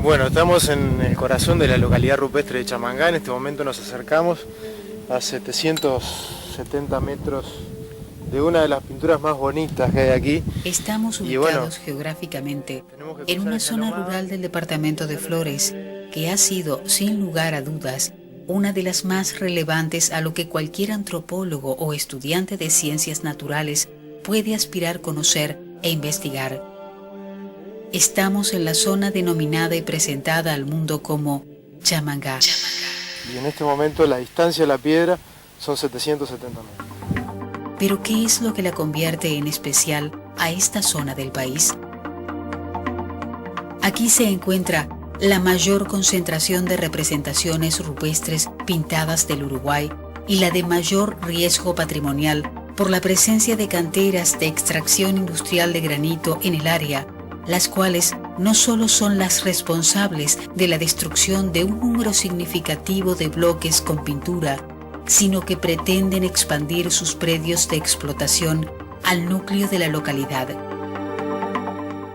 Bueno, estamos en el corazón de la localidad rupestre de Chamangá. En este momento nos acercamos a 770 metros de una de las pinturas más bonitas que hay aquí. Estamos ubicados geográficamente en una zona rural del departamento de Flores, que ha sido, sin lugar a dudas, una de las más relevantes a lo que cualquier antropólogo o estudiante de ciencias naturales puede aspirar conocer e investigar. Estamos en la zona denominada y presentada al mundo como Chamangá. Y en este momento la distancia de la piedra son 770 metros. ¿Pero qué es lo que la convierte en especial a esta zona del país? Aquí se encuentra la mayor concentración de representaciones rupestres pintadas del Uruguay y la de mayor riesgo patrimonial por la presencia de canteras de extracción industrial de granito en el área, las cuales no solo son las responsables de la destrucción de un número significativo de bloques con pintura, sino que pretenden expandir sus predios de explotación al núcleo de la localidad.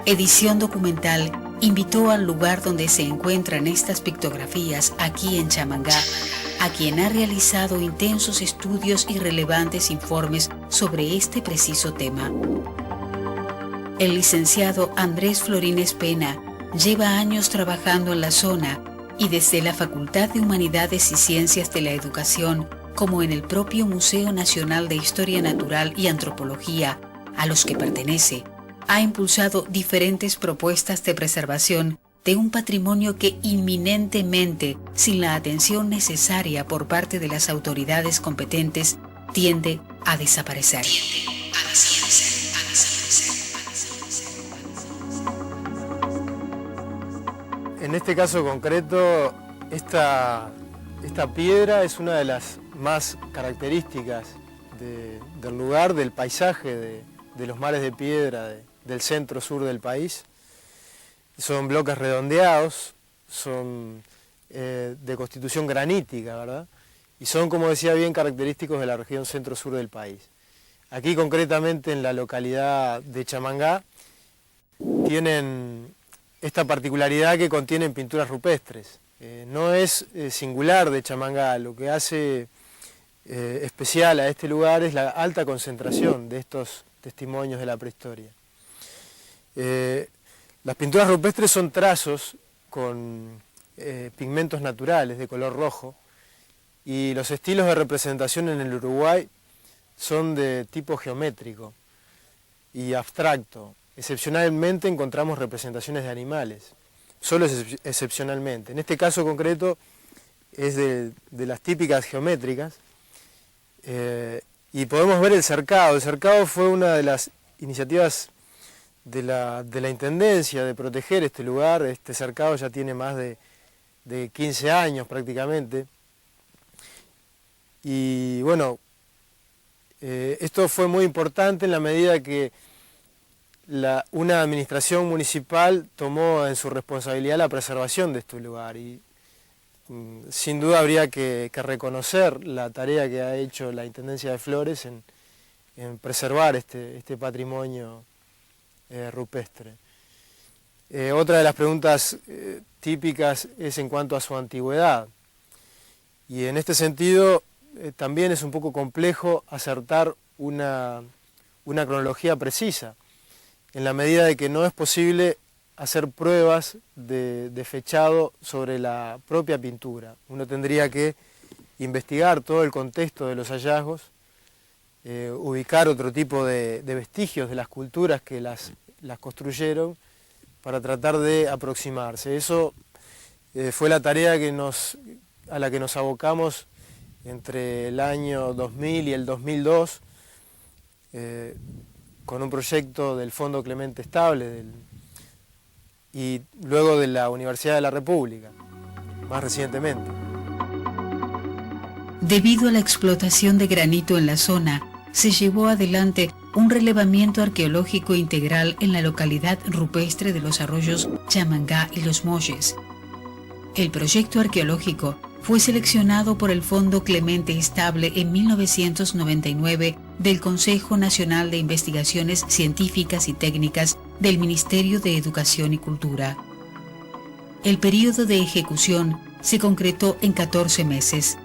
Edición Documental invitó al lugar donde se encuentran estas pictografías aquí en Chamangá, a quien ha realizado intensos estudios y relevantes informes sobre este preciso tema. El licenciado Andrés Florines Pena lleva años trabajando en la zona y desde la Facultad de Humanidades y Ciencias de la Educación, como en el propio Museo Nacional de Historia Natural y Antropología, a los que pertenece, ha impulsado diferentes propuestas de preservación de un patrimonio que inminentemente, sin la atención necesaria por parte de las autoridades competentes, tiende a desaparecer. En este caso concreto, esta piedra es una de las más características del lugar, del paisaje, de los mares de piedra del centro-sur del país. Son bloques redondeados, son de constitución granítica, ¿verdad? Y son, como decía bien, característicos de la región centro-sur del país. Aquí concretamente en la localidad de Chamangá tienen esta particularidad que contienen pinturas rupestres. No es singular de Chamangá, lo que hace especial a este lugar es la alta concentración de estos testimonios de la prehistoria. Las pinturas rupestres son trazos con pigmentos naturales de color rojo y los estilos de representación en el Uruguay son de tipo geométrico y abstracto. Excepcionalmente encontramos representaciones de animales, solo excepcionalmente. En este caso concreto es de las típicas geométricas y podemos ver el cercado. El cercado fue una de las iniciativas de la Intendencia de proteger este lugar. Este cercado ya tiene más de 15 años prácticamente. Y bueno, esto fue muy importante en la medida que una administración municipal tomó en su responsabilidad la preservación de este lugar y sin duda habría que reconocer la tarea que ha hecho la Intendencia de Flores en preservar este patrimonio rupestre. Otra de las preguntas típicas es en cuanto a su antigüedad y en este sentido también es un poco complejo acertar una cronología precisa, en la medida de que no es posible hacer pruebas de fechado sobre la propia pintura. Uno tendría que investigar todo el contexto de los hallazgos, ubicar otro tipo de vestigios de las culturas que las construyeron para tratar de aproximarse. Eso fue la tarea a la que nos abocamos entre el año 2000 y el 2002, con un proyecto del Fondo Clemente Estable y luego de la Universidad de la República, más recientemente. Debido a la explotación de granito en la zona, se llevó adelante un relevamiento arqueológico integral en la localidad rupestre de los arroyos Chamangá y Los Molles. El proyecto arqueológico fue seleccionado por el Fondo Clemente Estable en 1999 del Consejo Nacional de Investigaciones Científicas y Técnicas del Ministerio de Educación y Cultura. El periodo de ejecución se concretó en 14 meses.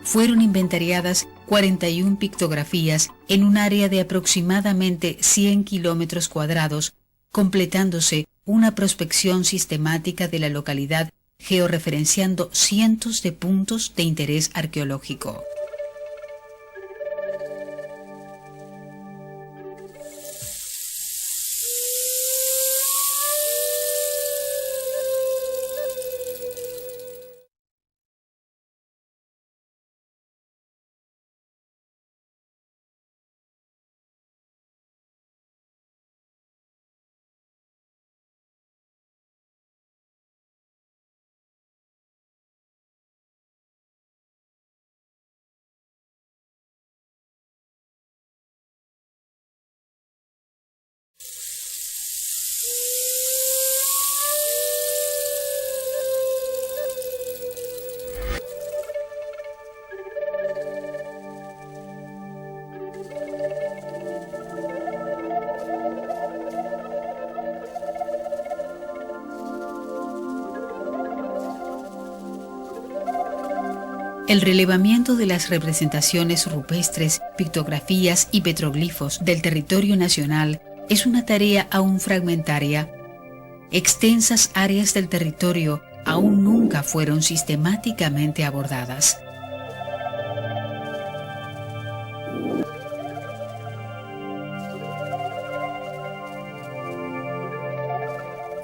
Fueron inventariadas 41 pictografías en un área de aproximadamente 100 kilómetros cuadrados, completándose una prospección sistemática de la localidad, georreferenciando cientos de puntos de interés arqueológico. El relevamiento de las representaciones rupestres, pictografías y petroglifos del territorio nacional es una tarea aún fragmentaria. Extensas áreas del territorio aún nunca fueron sistemáticamente abordadas.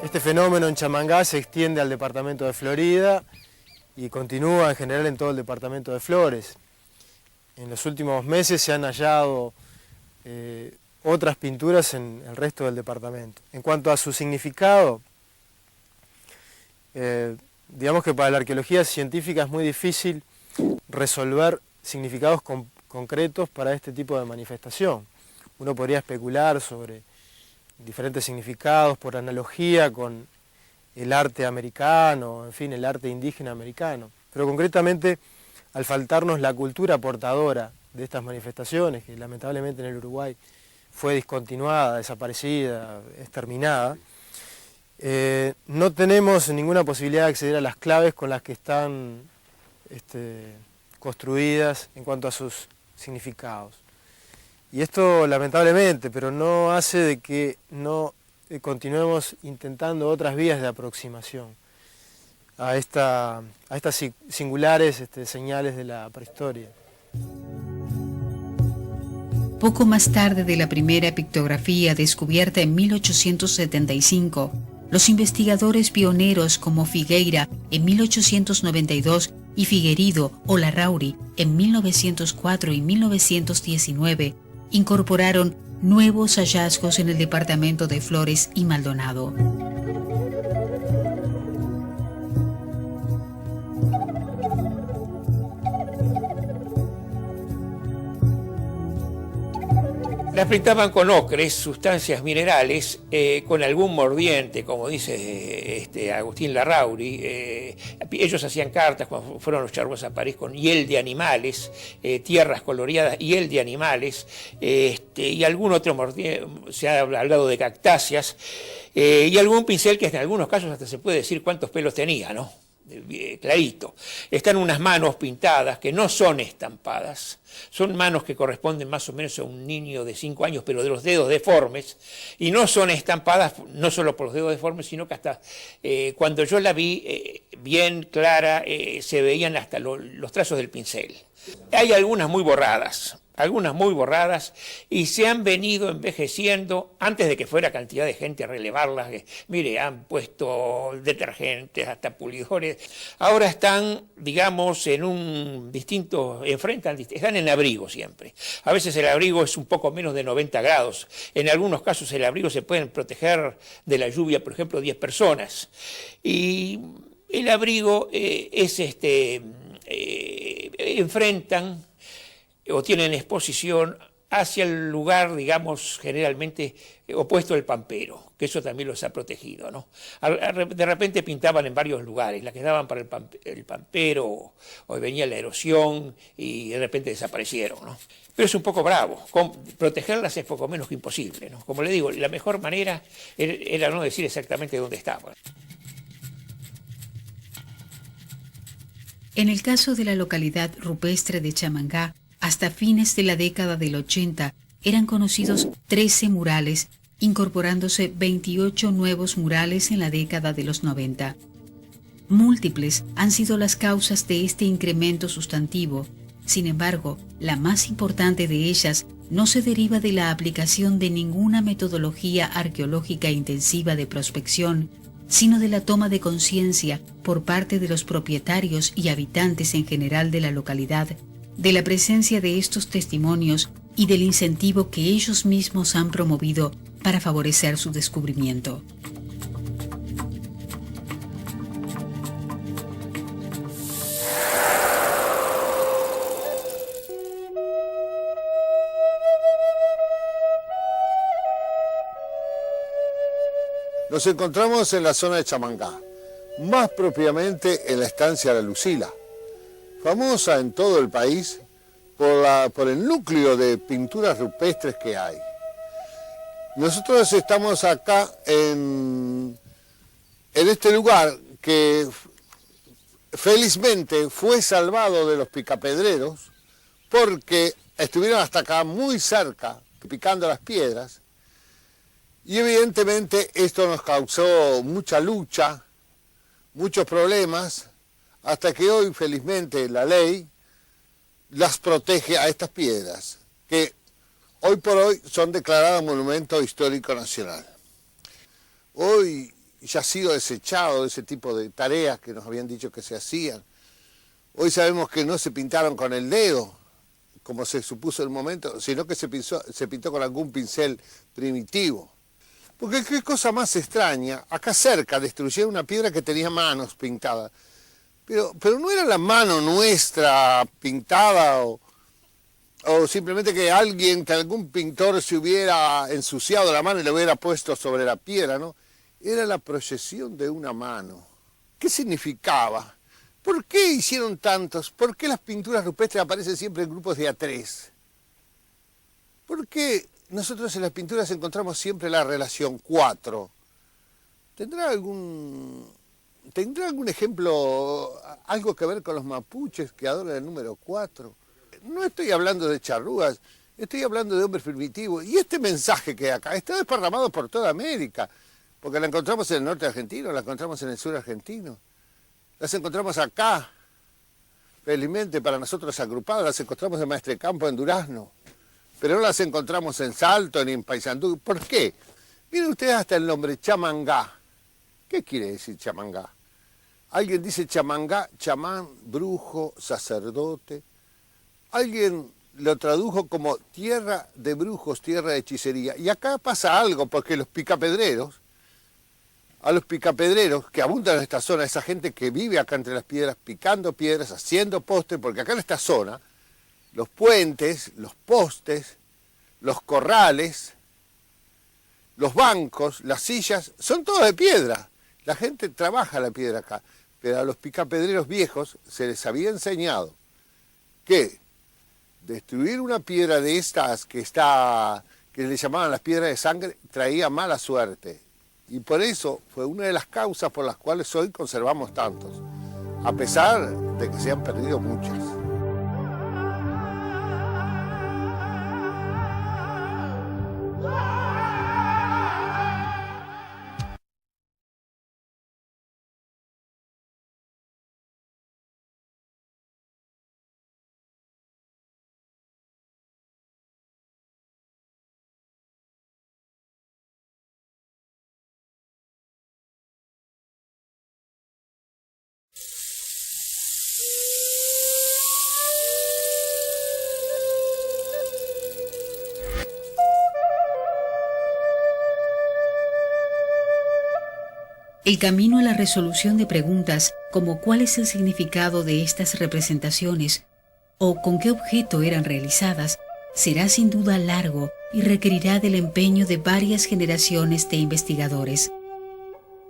Este fenómeno en Chamangá se extiende al departamento de Florida y continúa en general en todo el departamento de Flores. En los últimos meses se han hallado otras pinturas en el resto del departamento. En cuanto a su significado, digamos que para la arqueología científica es muy difícil resolver significados concretos para este tipo de manifestación. Uno podría especular sobre diferentes significados por analogía con el arte americano, en fin, el arte indígena americano. Pero concretamente, al faltarnos la cultura portadora de estas manifestaciones, que lamentablemente en el Uruguay fue discontinuada, desaparecida, exterminada, no tenemos ninguna posibilidad de acceder a las claves con las que están construidas en cuanto a sus significados. Y esto lamentablemente, pero no hace de que no continuemos intentando otras vías de aproximación a estas singulares señales de la prehistoria. Poco más tarde de la primera pictografía descubierta en 1875, los investigadores pioneros como Figueira en 1892 y Figuerido o Larrauri en 1904 y 1919 incorporaron nuevos hallazgos en el departamento de Flores y Maldonado. Las pintaban con ocres, sustancias minerales, con algún mordiente, como dice Agustín Larrauri. Ellos hacían cartas cuando fueron los charrúas a París con hiel de animales, tierras coloreadas, hiel de animales, y algún otro mordiente, se ha hablado de cactáceas, y algún pincel que en algunos casos hasta se puede decir cuántos pelos tenía, ¿no? Clarito. Están unas manos pintadas que no son estampadas, son manos que corresponden más o menos a un niño de 5 años, pero de los dedos deformes, y no son estampadas no solo por los dedos deformes, sino que hasta cuando yo la vi bien clara, se veían hasta los trazos del pincel. Hay algunas muy borradas, y se han venido envejeciendo antes de que fuera cantidad de gente a relevarlas. Mire, han puesto detergentes, hasta pulidores. Ahora están, digamos, en un distinto, están en abrigo siempre. A veces el abrigo es un poco menos de 90 grados. En algunos casos el abrigo se pueden proteger de la lluvia, por ejemplo, 10 personas. Y el abrigo enfrentan o tienen exposición hacia el lugar, digamos, generalmente opuesto al pampero, que eso también los ha protegido, ¿no? De repente pintaban en varios lugares, las que daban para el pampero, o venía la erosión y de repente desaparecieron, ¿no? Pero es un poco bravo, protegerlas es poco menos que imposible, ¿no? Como le digo, la mejor manera era no decir exactamente dónde estaban. En el caso de la localidad rupestre de Chamangá, hasta fines de la década del 80 eran conocidos 13 murales, incorporándose 28 nuevos murales en la década de los 90. Múltiples han sido las causas de este incremento sustantivo. Sin embargo, la más importante de ellas no se deriva de la aplicación de ninguna metodología arqueológica intensiva de prospección, sino de la toma de conciencia por parte de los propietarios y habitantes en general de la localidad, de la presencia de estos testimonios y del incentivo que ellos mismos han promovido para favorecer su descubrimiento. Nos encontramos en la zona de Chamangá, más propiamente en la estancia La Lucila, famosa en todo el país por el núcleo de pinturas rupestres que hay. Nosotros estamos acá en este lugar que felizmente fue salvado de los picapedreros porque estuvieron hasta acá muy cerca, picando las piedras. Y evidentemente esto nos causó mucha lucha, muchos problemas, hasta que hoy felizmente la ley las protege a estas piedras, que hoy por hoy son declaradas Monumento Histórico Nacional. Hoy ya ha sido desechado ese tipo de tareas que nos habían dicho que se hacían. Hoy sabemos que no se pintaron con el dedo, como se supuso en el momento, sino que se pintó con algún pincel primitivo. Porque qué cosa más extraña, acá cerca destruyeron una piedra que tenía manos pintadas, pero no era la mano nuestra pintada o simplemente que algún pintor se hubiera ensuciado la mano y le hubiera puesto sobre la piedra, ¿no? Era la proyección de una mano. ¿Qué significaba? ¿Por qué hicieron tantos? ¿Por qué las pinturas rupestres aparecen siempre en grupos de A3? ¿Por qué nosotros en las pinturas encontramos siempre la relación 4? ¿Tendrá algún ejemplo, algo que ver con los mapuches que adoran el número 4? No estoy hablando de charrúas, estoy hablando de hombres primitivos. Y este mensaje que hay acá está desparramado por toda América, porque la encontramos en el norte argentino, la encontramos en el sur argentino, las encontramos acá, felizmente para nosotros agrupadas, las encontramos en Maestrecampo, en Durazno. Pero no las encontramos en Salto ni en Paysandú. ¿Por qué? Miren ustedes hasta el nombre, Chamangá. ¿Qué quiere decir Chamangá? Alguien dice Chamangá, chamán, brujo, sacerdote. Alguien lo tradujo como tierra de brujos, tierra de hechicería. Y acá pasa algo, porque a los picapedreros que abundan en esta zona, esa gente que vive acá entre las piedras, picando piedras, haciendo postes, porque acá en esta zona, los puentes, los postes, los corrales, los bancos, las sillas, son todos de piedra. La gente trabaja la piedra acá, pero a los picapedreros viejos se les había enseñado que destruir una piedra de estas que le llamaban las piedras de sangre traía mala suerte. Y por eso fue una de las causas por las cuales hoy conservamos tantos, a pesar de que se han perdido muchas. El camino a la resolución de preguntas como cuál es el significado de estas representaciones o con qué objeto eran realizadas será sin duda largo y requerirá del empeño de varias generaciones de investigadores.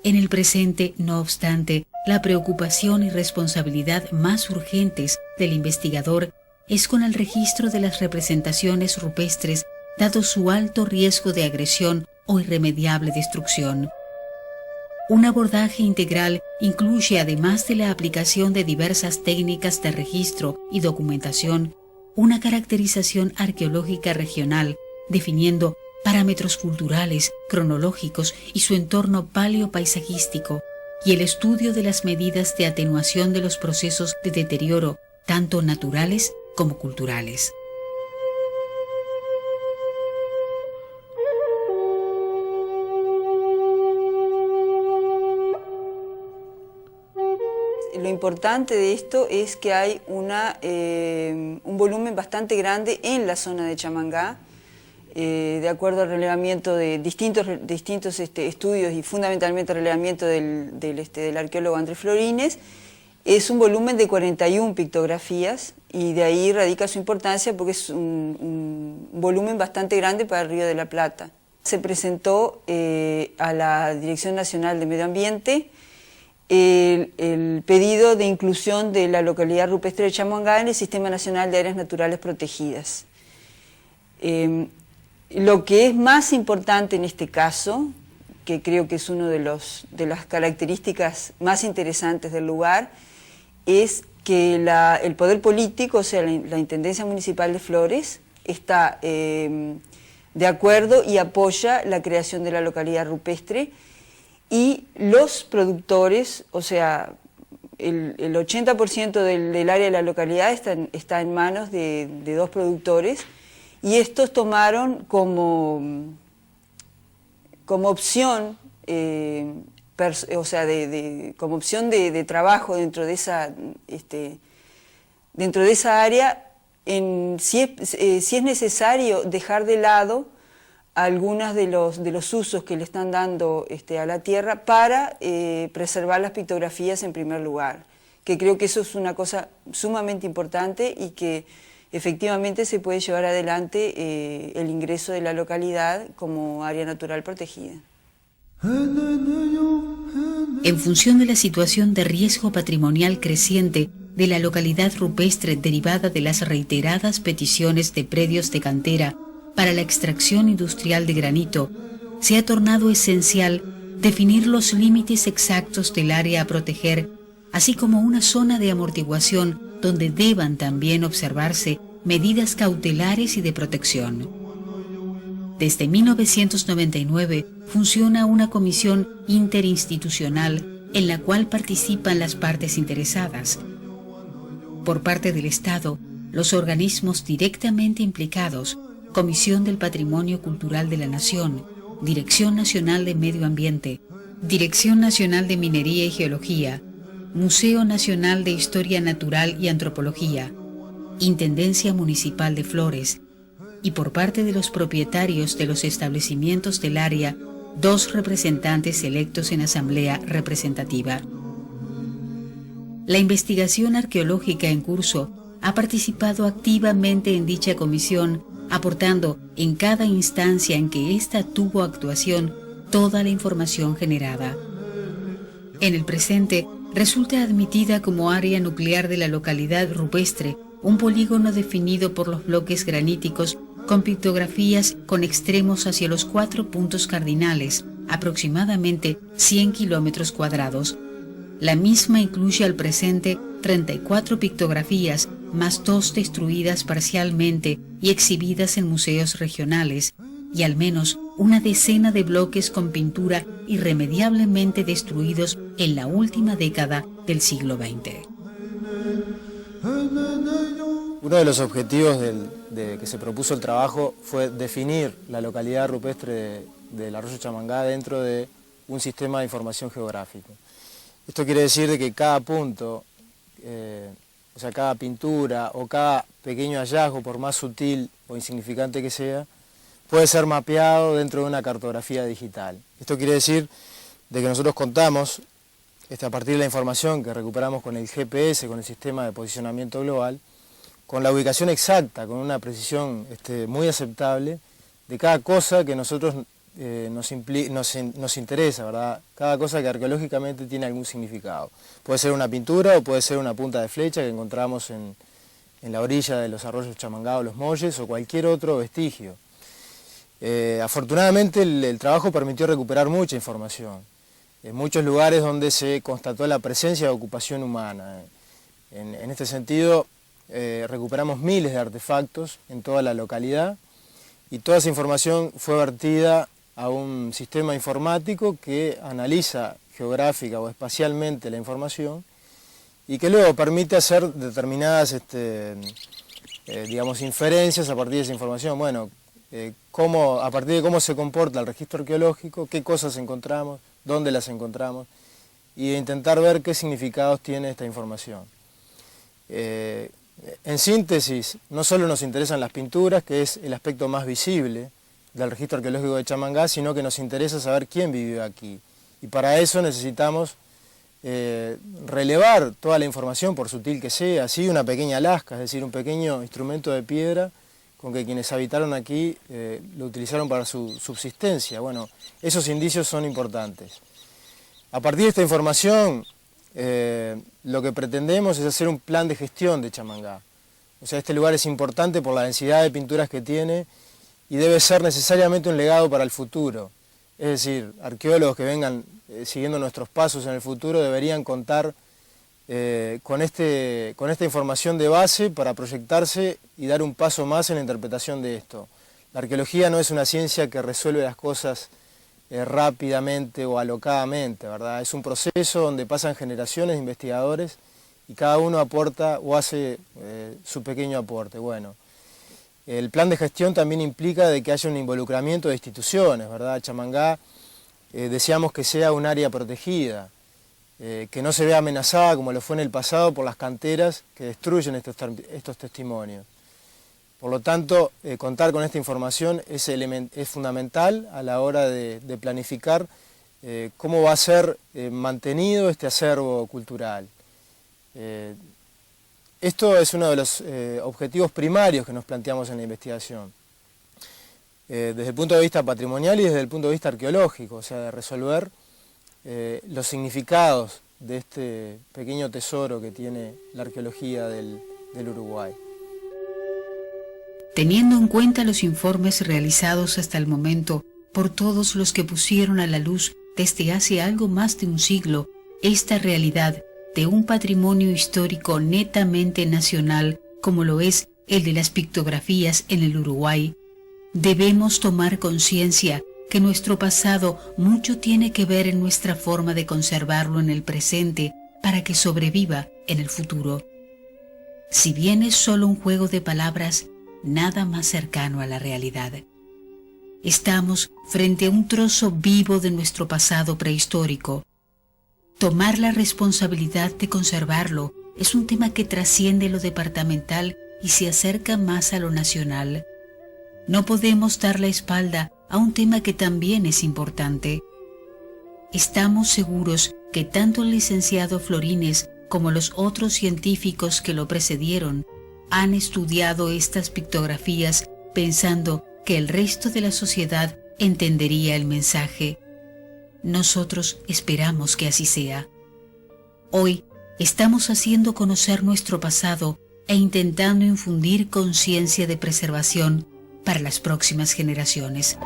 En el presente, no obstante, la preocupación y responsabilidad más urgentes del investigador es con el registro de las representaciones rupestres, dado su alto riesgo de agresión o irremediable destrucción. Un abordaje integral incluye, además de la aplicación de diversas técnicas de registro y documentación, una caracterización arqueológica regional, definiendo parámetros culturales, cronológicos y su entorno paleopaisajístico, y el estudio de las medidas de atenuación de los procesos de deterioro, tanto naturales como culturales. Lo importante de esto es que hay un volumen bastante grande en la zona de Chamangá, de acuerdo al relevamiento de distintos estudios y fundamentalmente el relevamiento del arqueólogo Andrés Florines. Es un volumen de 41 pictografías y de ahí radica su importancia porque es un volumen bastante grande para el Río de la Plata. Se presentó a la Dirección Nacional de Medio Ambiente el pedido de inclusión de la localidad rupestre de Chamangá en el Sistema Nacional de Áreas Naturales Protegidas. Lo que es más importante en este caso, que creo que es una de las características más interesantes del lugar, es que el poder político, o sea, la Intendencia Municipal de Flores, está de acuerdo y apoya la creación de la localidad rupestre, y los productores, o sea, el 80% del área de la localidad está en manos de 2 productores, y estos tomaron como opción, como opción de trabajo dentro de esa área, si es necesario dejar de lado algunos de los usos que le están dando a la tierra para preservar las pictografías en primer lugar, que creo que eso es una cosa sumamente importante y que efectivamente se puede llevar adelante el ingreso de la localidad como área natural protegida. En función de la situación de riesgo patrimonial creciente de la localidad rupestre derivada de las reiteradas peticiones de predios de cantera para la extracción industrial de granito, se ha tornado esencial definir los límites exactos del área a proteger, así como una zona de amortiguación donde deban también observarse medidas cautelares y de protección. Desde 1999 funciona una comisión interinstitucional en la cual participan las partes interesadas. Por parte del Estado, los organismos directamente implicados, Comisión del Patrimonio Cultural de la Nación, Dirección Nacional de Medio Ambiente, Dirección Nacional de Minería y Geología, Museo Nacional de Historia Natural y Antropología, Intendencia Municipal de Flores, y por parte de los propietarios de los establecimientos del área, 2 representantes electos en asamblea representativa. La investigación arqueológica en curso ha participado activamente en dicha comisión, aportando en cada instancia en que ésta tuvo actuación toda la información generada. En el presente, resulta admitida como área nuclear de la localidad rupestre un polígono definido por los bloques graníticos con pictografías con extremos hacia los 4 puntos cardinales, aproximadamente 100 kilómetros cuadrados. La misma incluye al presente 34 pictografías, más 2 destruidas parcialmente y exhibidas en museos regionales, y al menos una decena de bloques con pintura irremediablemente destruidos en la última década del siglo XX. Uno de los objetivos de que se propuso el trabajo fue definir la localidad rupestre del arroyo Chamangá dentro de un sistema de información geográfico. Esto quiere decir de que cada punto, o sea, cada pintura o cada pequeño hallazgo, por más sutil o insignificante que sea, puede ser mapeado dentro de una cartografía digital. Esto quiere decir de que nosotros contamos, a partir de la información que recuperamos con el GPS, con el sistema de posicionamiento global, con la ubicación exacta, con una precisión muy aceptable, de cada cosa que nosotros nos interesa, ¿verdad? Cada cosa que arqueológicamente tiene algún significado. Puede ser una pintura o puede ser una punta de flecha que encontramos en la orilla de los arroyos Chamangá o Los Molles o cualquier otro vestigio. Afortunadamente el trabajo permitió recuperar mucha información. En muchos lugares donde se constató la presencia de ocupación humana. En este sentido, recuperamos miles de artefactos en toda la localidad y toda esa información fue vertida a un sistema informático que analiza geográfica o espacialmente la información y que luego permite hacer determinadas digamos, inferencias a partir de esa información. Bueno, a partir de cómo se comporta el registro arqueológico, qué cosas encontramos, dónde las encontramos, y de intentar ver qué significados tiene esta información. En síntesis, no solo nos interesan las pinturas, que es el aspecto más visible del registro arqueológico de Chamangá, sino que nos interesa saber quién vivió aquí. Y para eso necesitamos relevar toda la información, por sutil que sea, así una pequeña lasca, es decir, un pequeño instrumento de piedra con que quienes habitaron aquí lo utilizaron para su subsistencia. Bueno, esos indicios son importantes. A partir de esta información, lo que pretendemos es hacer un plan de gestión de Chamangá. O sea, este lugar es importante por la densidad de pinturas que tiene y debe ser necesariamente un legado para el futuro. Es decir, arqueólogos que vengan siguiendo nuestros pasos en el futuro deberían contar con esta información de base para proyectarse y dar un paso más en la interpretación de esto. La arqueología no es una ciencia que resuelve las cosas rápidamente o alocadamente, ¿verdad? Es un proceso donde pasan generaciones de investigadores y cada uno aporta o hace su pequeño aporte. Bueno, el plan de gestión también implica de que haya un involucramiento de instituciones, ¿verdad? Chamangá deseamos que sea un área protegida, que no se vea amenazada como lo fue en el pasado por las canteras que destruyen estos testimonios. Por lo tanto, contar con esta información es fundamental a la hora de planificar cómo va a ser mantenido este acervo cultural. Esto es uno de los objetivos primarios que nos planteamos en la investigación, desde el punto de vista patrimonial y desde el punto de vista arqueológico, o sea, de resolver los significados de este pequeño tesoro que tiene la arqueología del Uruguay. Teniendo en cuenta los informes realizados hasta el momento por todos los que pusieron a la luz desde hace algo más de un siglo esta realidad de un patrimonio histórico netamente nacional como lo es el de las pictografías en el Uruguay, debemos tomar conciencia que nuestro pasado mucho tiene que ver en nuestra forma de conservarlo en el presente para que sobreviva en el futuro. Si bien es solo un juego de palabras, nada más cercano a la realidad. Estamos frente a un trozo vivo de nuestro pasado prehistórico. Tomar la responsabilidad de conservarlo es un tema que trasciende lo departamental y se acerca más a lo nacional. No podemos dar la espalda a un tema que también es importante. Estamos seguros que tanto el licenciado Florines como los otros científicos que lo precedieron han estudiado estas pictografías pensando que el resto de la sociedad entendería el mensaje. Nosotros esperamos que así sea. Hoy estamos haciendo conocer nuestro pasado e intentando infundir conciencia de preservación para las próximas generaciones.